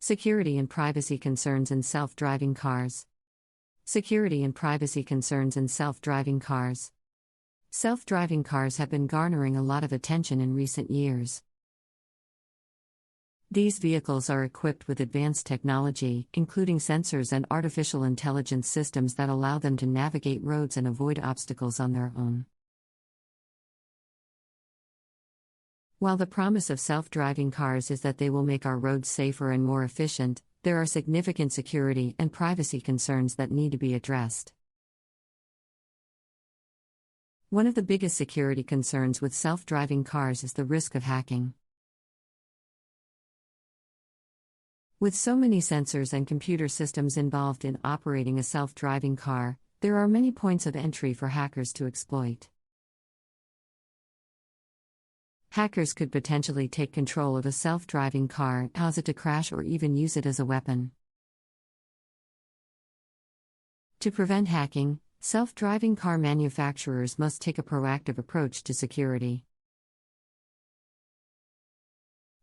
Security and privacy concerns in self-driving cars. Security and privacy concerns in self-driving cars. Self-driving cars have been garnering a lot of attention in recent years. These vehicles are equipped with advanced technology, including sensors and artificial intelligence systems that allow them to navigate roads and avoid obstacles on their own. While the promise of self-driving cars is that they will make our roads safer and more efficient, there are significant security and privacy concerns that need to be addressed. One of the biggest security concerns with self-driving cars is the risk of hacking. With so many sensors and computer systems involved in operating a self-driving car, there are many points of entry for hackers to exploit. Hackers could potentially take control of a self-driving car, cause it to crash, or even use it as a weapon. To prevent hacking, self-driving car manufacturers must take a proactive approach to security.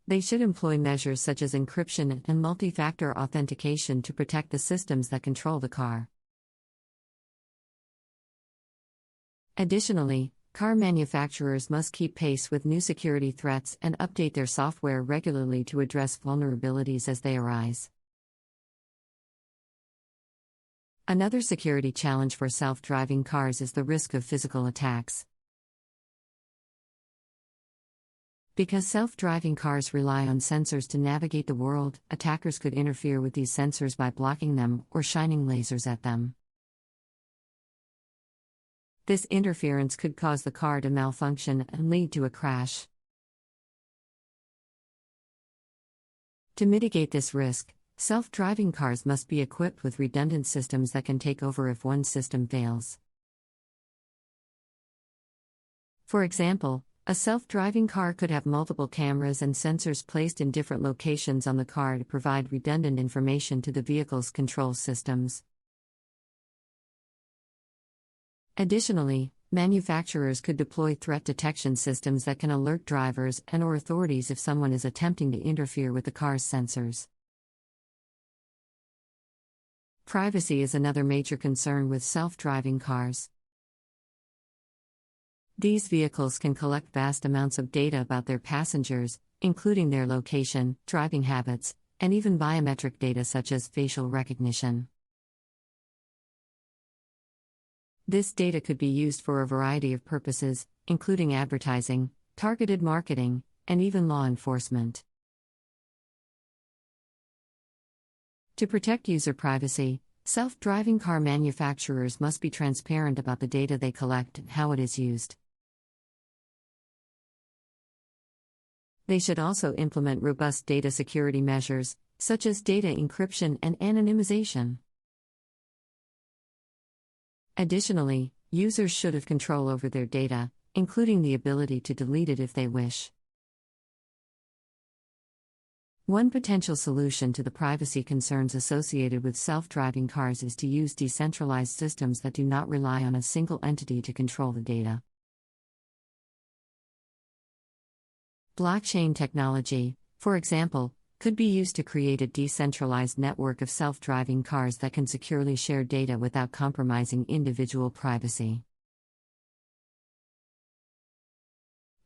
They should employ measures such as encryption and multi-factor authentication to protect the systems that control the car. Additionally, car manufacturers must keep pace with new security threats and update their software regularly to address vulnerabilities as they arise. Another security challenge for self-driving cars is the risk of physical attacks. Because self-driving cars rely on sensors to navigate the world, attackers could interfere with these sensors by blocking them or shining lasers at them. This interference could cause the car to malfunction and lead to a crash. To mitigate this risk, self-driving cars must be equipped with redundant systems that can take over if one system fails. For example, a self-driving car could have multiple cameras and sensors placed in different locations on the car to provide redundant information to the vehicle's control systems. Additionally, manufacturers could deploy threat detection systems that can alert drivers and/or authorities if someone is attempting to interfere with the car's sensors. Privacy is another major concern with self-driving cars. These vehicles can collect vast amounts of data about their passengers, including their location, driving habits, and even biometric data such as facial recognition. This data could be used for a variety of purposes, including advertising, targeted marketing, and even law enforcement. To protect user privacy, self-driving car manufacturers must be transparent about the data they collect and how it is used. They should also implement robust data security measures, such as data encryption and anonymization. Additionally, users should have control over their data, including the ability to delete it if they wish. One potential solution to the privacy concerns associated with self-driving cars is to use decentralized systems that do not rely on a single entity to control the data. Blockchain technology, for example, could be used to create a decentralized network of self-driving cars that can securely share data without compromising individual privacy.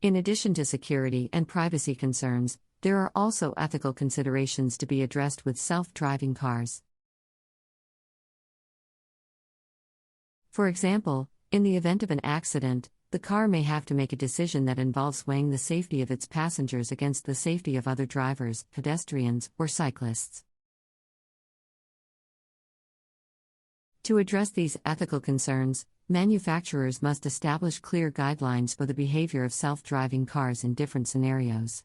In addition to security and privacy concerns, there are also ethical considerations to be addressed with self-driving cars. For example, in the event of an accident, the car may have to make a decision that involves weighing the safety of its passengers against the safety of other drivers, pedestrians, or cyclists. To address these ethical concerns, manufacturers must establish clear guidelines for the behavior of self-driving cars in different scenarios.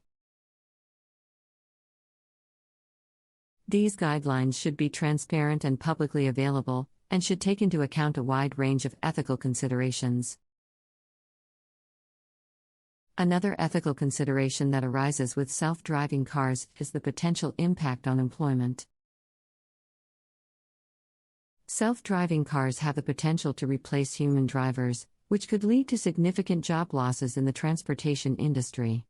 These guidelines should be transparent and publicly available, and should take into account a wide range of ethical considerations. Another ethical consideration that arises with self-driving cars is the potential impact on employment. Self-driving cars have the potential to replace human drivers, which could lead to significant job losses in the transportation industry.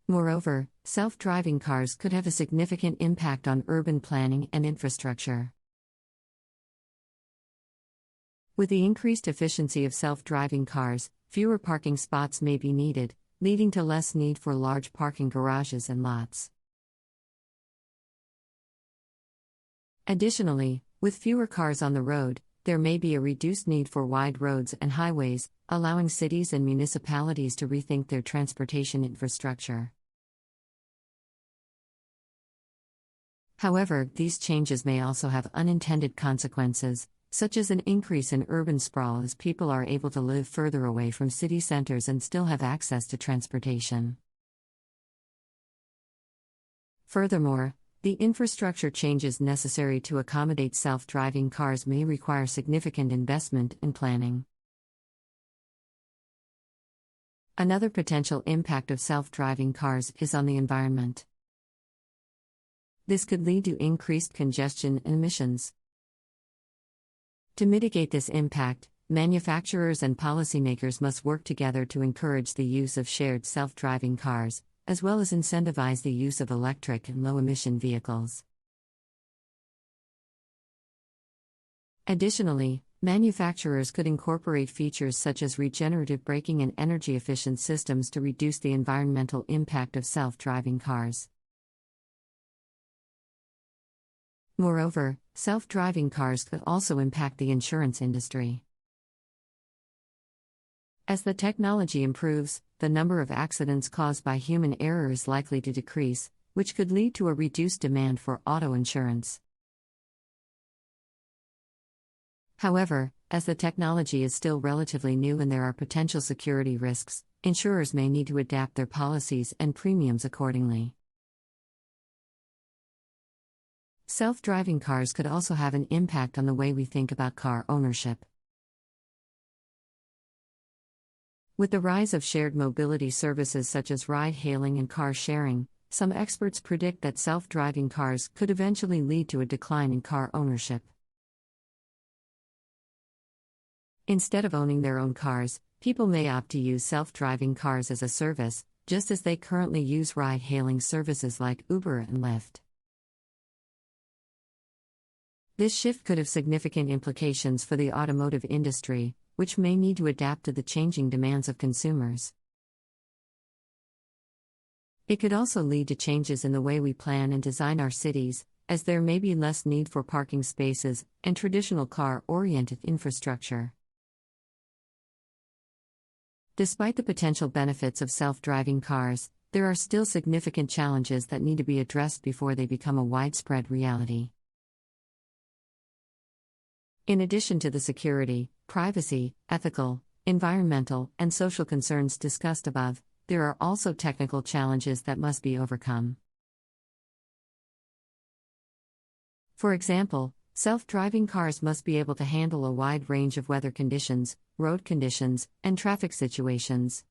Moreover, self-driving cars could have a significant impact on urban planning and infrastructure. With the increased efficiency of self-driving cars, fewer parking spots may be needed, leading to less need for large parking garages and lots. Additionally, with fewer cars on the road, there may be a reduced need for wide roads and highways, allowing cities and municipalities to rethink their transportation infrastructure. However, these changes may also have unintended consequences, such as an increase in urban sprawl as people are able to live further away from city centers and still have access to transportation. Furthermore, the infrastructure changes necessary to accommodate self-driving cars may require significant investment and planning. Another potential impact of self-driving cars is on the environment. This could lead to increased congestion and emissions. To mitigate this impact, manufacturers and policymakers must work together to encourage the use of shared self-driving cars, as well as incentivize the use of electric and low-emission vehicles. Additionally, manufacturers could incorporate features such as regenerative braking and energy-efficient systems to reduce the environmental impact of self-driving cars. Moreover, self-driving cars could also impact the insurance industry. As the technology improves, the number of accidents caused by human error is likely to decrease, which could lead to a reduced demand for auto insurance. However, as the technology is still relatively new and there are potential security risks, insurers may need to adapt their policies and premiums accordingly. Self-driving cars could also have an impact on the way we think about car ownership. With the rise of shared mobility services such as ride-hailing and car sharing, some experts predict that self-driving cars could eventually lead to a decline in car ownership. Instead of owning their own cars, people may opt to use self-driving cars as a service, just as they currently use ride-hailing services like Uber and Lyft. This shift could have significant implications for the automotive industry, which may need to adapt to the changing demands of consumers. It could also lead to changes in the way we plan and design our cities, as there may be less need for parking spaces and traditional car-oriented infrastructure. Despite the potential benefits of self-driving cars, there are still significant challenges that need to be addressed before they become a widespread reality. In addition to the security, privacy, ethical, environmental, and social concerns discussed above, there are also technical challenges that must be overcome. For example, self-driving cars must be able to handle a wide range of weather conditions, road conditions, and traffic situations.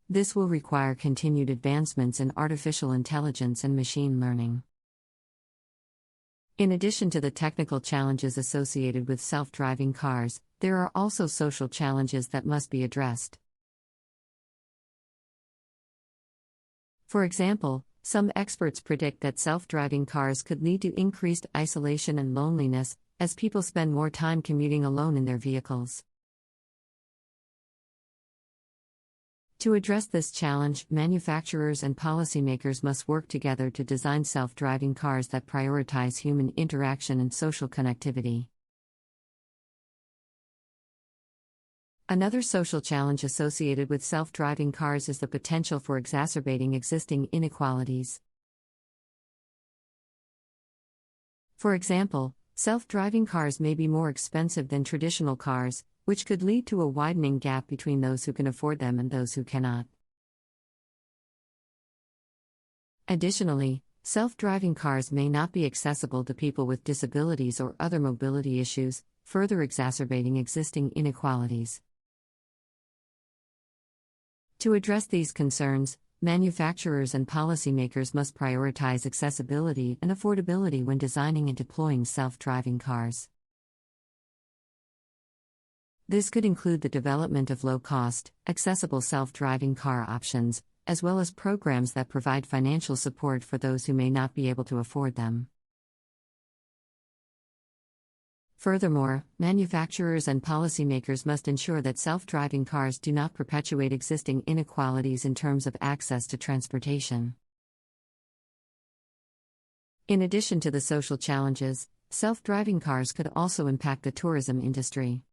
This will require continued advancements in artificial intelligence and machine learning. In addition to the technical challenges associated with self-driving cars, there are also social challenges that must be addressed. For example, some experts predict that self-driving cars could lead to increased isolation and loneliness, as people spend more time commuting alone in their vehicles. To address this challenge, manufacturers and policymakers must work together to design self-driving cars that prioritize human interaction and social connectivity. Another social challenge associated with self-driving cars is the potential for exacerbating existing inequalities. For example, self-driving cars may be more expensive than traditional cars, which could lead to a widening gap between those who can afford them and those who cannot. Additionally, self-driving cars may not be accessible to people with disabilities or other mobility issues, further exacerbating existing inequalities. To address these concerns, manufacturers and policymakers must prioritize accessibility and affordability when designing and deploying self-driving cars. This could include the development of low-cost, accessible self-driving car options, as well as programs that provide financial support for those who may not be able to afford them. Furthermore, manufacturers and policymakers must ensure that self-driving cars do not perpetuate existing inequalities in terms of access to transportation. In addition to the social challenges, self-driving cars could also impact the tourism industry.